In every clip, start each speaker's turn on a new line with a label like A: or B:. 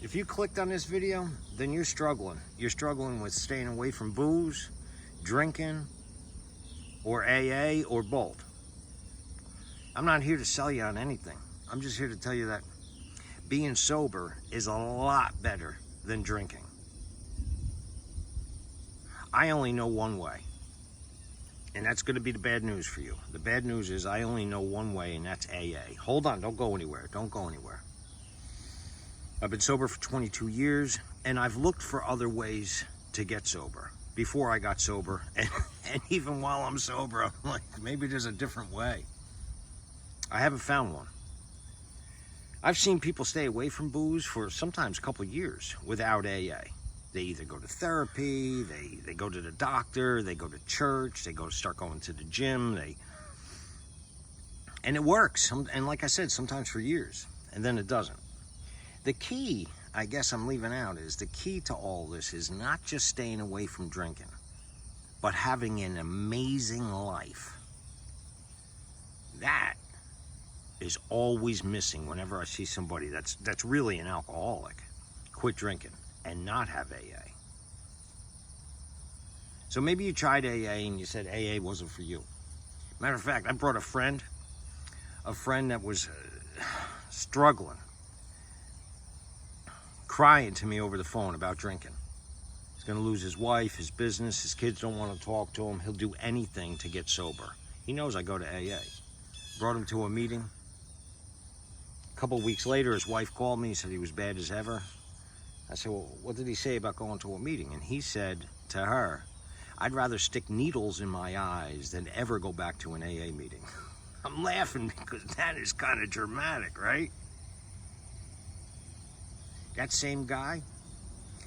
A: If you clicked on this video, then you're struggling. You're struggling with staying away from booze, drinking, or AA, or both. I'm not here to sell you on anything. I'm just here to tell you that being sober is a lot better than drinking. I only know one way, and that's going to be the bad news for you. The bad news is I only know one way, and that's AA. Hold on, don't go anywhere. Don't go anywhere. I've been sober for 22 years, and I've looked for other ways to get sober before I got sober, and even while I'm sober, I'm like, maybe there's a different way. I haven't found one. I've seen people stay away from booze for sometimes a couple years without AA. They either go to therapy, they go to the doctor, they go to church, they start going to the gym, and it works. And like I said, sometimes for years, and then it doesn't. The key, I guess I'm leaving out, is the key to all this is not just staying away from drinking, but having an amazing life. That is always missing whenever I see somebody that's really an alcoholic quit drinking and not have AA. So maybe you tried AA and you said AA wasn't for you. Matter of fact, I brought a friend that was struggling, crying to me over the phone about drinking. He's gonna lose his wife, his business, his kids don't want to talk to him. He'll do anything to get sober. He knows I go to AA. Brought him to a meeting. A couple weeks later, his wife called me. He said he was bad as ever. I said, well, what did he say about going to a meeting? And he said to her, I'd rather stick needles in my eyes than ever go back to an AA meeting. I'm laughing because that is kind of dramatic, right? That same guy,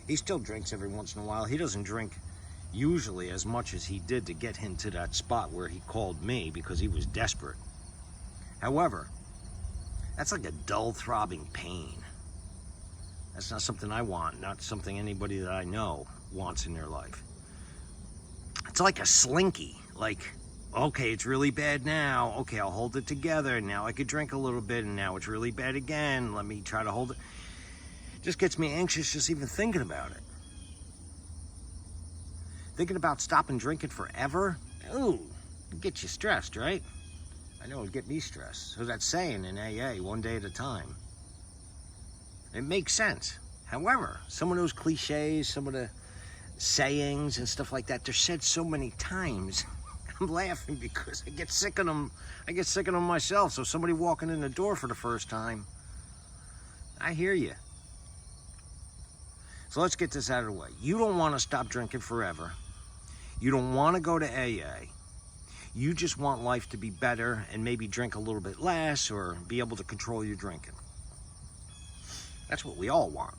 A: he still drinks every once in a while. He doesn't drink usually as much as he did to get him to that spot where he called me because he was desperate. However, that's like a dull throbbing pain. That's not something I want, not something anybody that I know wants in their life. It's like a slinky, like, okay, it's really bad now. Okay, I'll hold it together. Now I could drink a little bit, and now it's really bad again. Let me try to hold it. Just gets me anxious just even thinking about it. Thinking about stopping drinking forever, ooh, it gets you stressed, right? I know it'd get me stressed. So that's saying in AA, one day at a time. It makes sense. However, some of those cliches, some of the sayings and stuff like that, they're said so many times. I'm laughing because I get sick of them. I get sick of them myself. So somebody walking in the door for the first time, I hear you. So let's get this out of the way. You don't want to stop drinking forever. You don't want to go to AA. You just want life to be better and maybe drink a little bit less or be able to control your drinking. That's what we all want.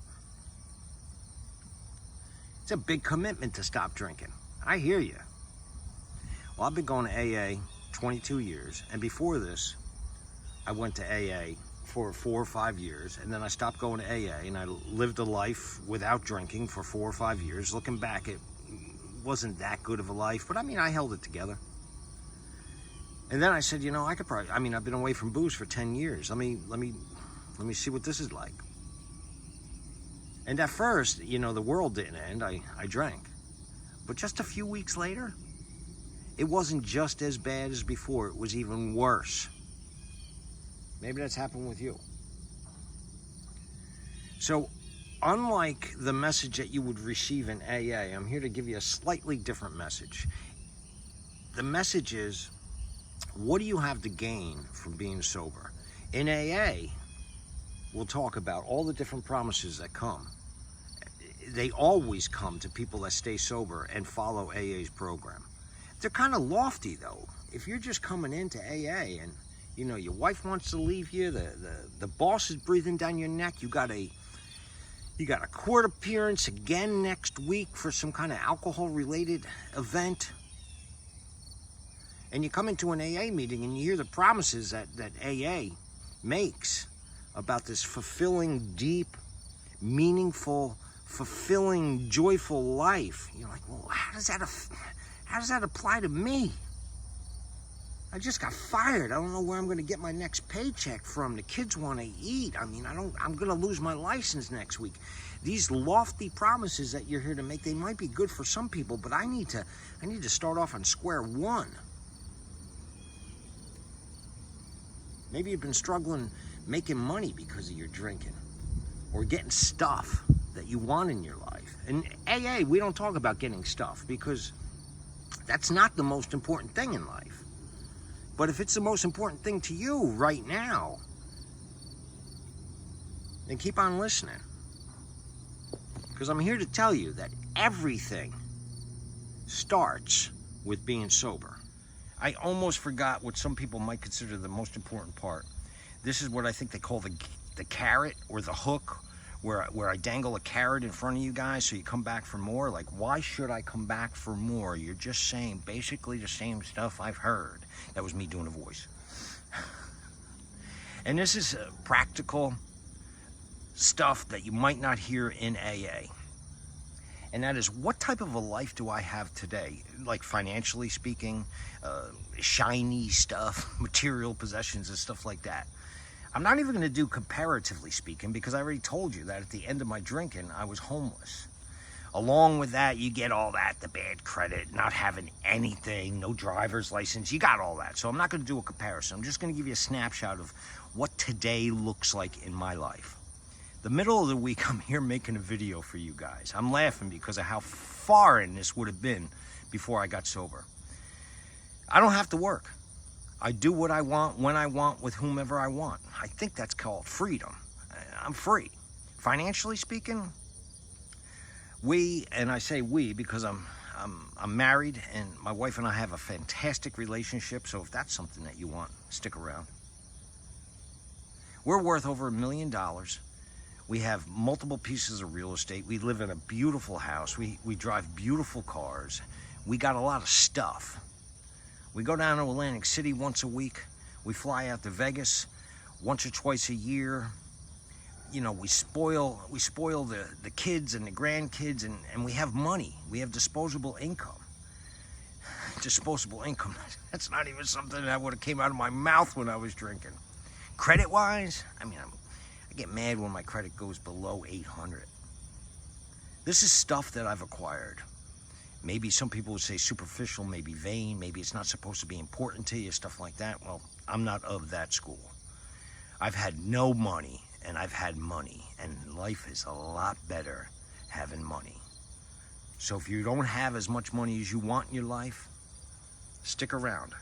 A: It's a big commitment to stop drinking. I hear you. Well, I've been going to AA 22 years, and before this, I went to AA for 4 or 5 years, and then I stopped going to AA, and I lived a life without drinking for 4 or 5 years. Looking back, it wasn't that good of a life, but I mean, I held it together. And then I said, you know, I could probably, I mean, I've been away from booze for 10 years. Let me see what this is like. And at first, you know, the world didn't end. I drank. But just a few weeks later, it wasn't just as bad as before. It was even worse. Maybe that's happened with you. So, unlike the message that you would receive in AA, I'm here to give you a slightly different message. The message is, what do you have to gain from being sober? In AA, we'll talk about all the different promises that come. They always come to people that stay sober and follow AA's program. They're kind of lofty, though. If you're just coming into AA and, you know, your wife wants to leave you, the boss is breathing down your neck, you got a court appearance again next week for some kind of alcohol-related event, and you come into an AA meeting and you hear the promises that AA makes about this fulfilling, deep, meaningful, fulfilling, joyful life. You're like, well, how does that apply to me? I just got fired. I don't know where I'm going to get my next paycheck from. The kids want to eat. I mean, I'm going to lose my license next week. These lofty promises that you're here to make, they might be good for some people, but I need to start off on square one. Maybe you've been struggling making money because of your drinking or getting stuff that you want in your life. In AA, we don't talk about getting stuff because that's not the most important thing in life. But if it's the most important thing to you right now, then keep on listening. Because I'm here to tell you that everything starts with being sober. I almost forgot what some people might consider the most important part. This is what I think they call the carrot or the hook, where I dangle a carrot in front of you guys so you come back for more. Like, why should I come back for more? You're just saying basically the same stuff I've heard. That was me doing a voice. And this is practical stuff that you might not hear in AA. And that is, what type of a life do I have today? Like financially speaking, shiny stuff, material possessions and stuff like that. I'm not even going to do comparatively speaking, because I already told you that at the end of my drinking, I was homeless. Along with that, you get all that, the bad credit, not having anything, no driver's license, you got all that. So I'm not going to do a comparison. I'm just going to give you a snapshot of what today looks like in my life. The middle of the week, I'm here making a video for you guys. I'm laughing because of how foreign this would have been before I got sober. I don't have to work. I do what I want, when I want, with whomever I want. I think that's called freedom. I'm free. Financially speaking, and I say we because I'm married, and my wife and I have a fantastic relationship, so if that's something that you want, stick around. We're worth over $1 million. We have multiple pieces of real estate. We live in a beautiful house. We drive beautiful cars. We got a lot of stuff. We go down to Atlantic City once a week. We fly out to Vegas once or twice a year. You know, we spoil the kids and the grandkids, and we have money. We have disposable income. Disposable income, that's not even something that would have came out of my mouth when I was drinking. Credit-wise, I mean, I get mad when my credit goes below 800. This is stuff that I've acquired. Maybe some people would say superficial, maybe vain, maybe it's not supposed to be important to you, stuff like that. Well, I'm not of that school. I've had no money, and I've had money, and life is a lot better having money. So if you don't have as much money as you want in your life, stick around.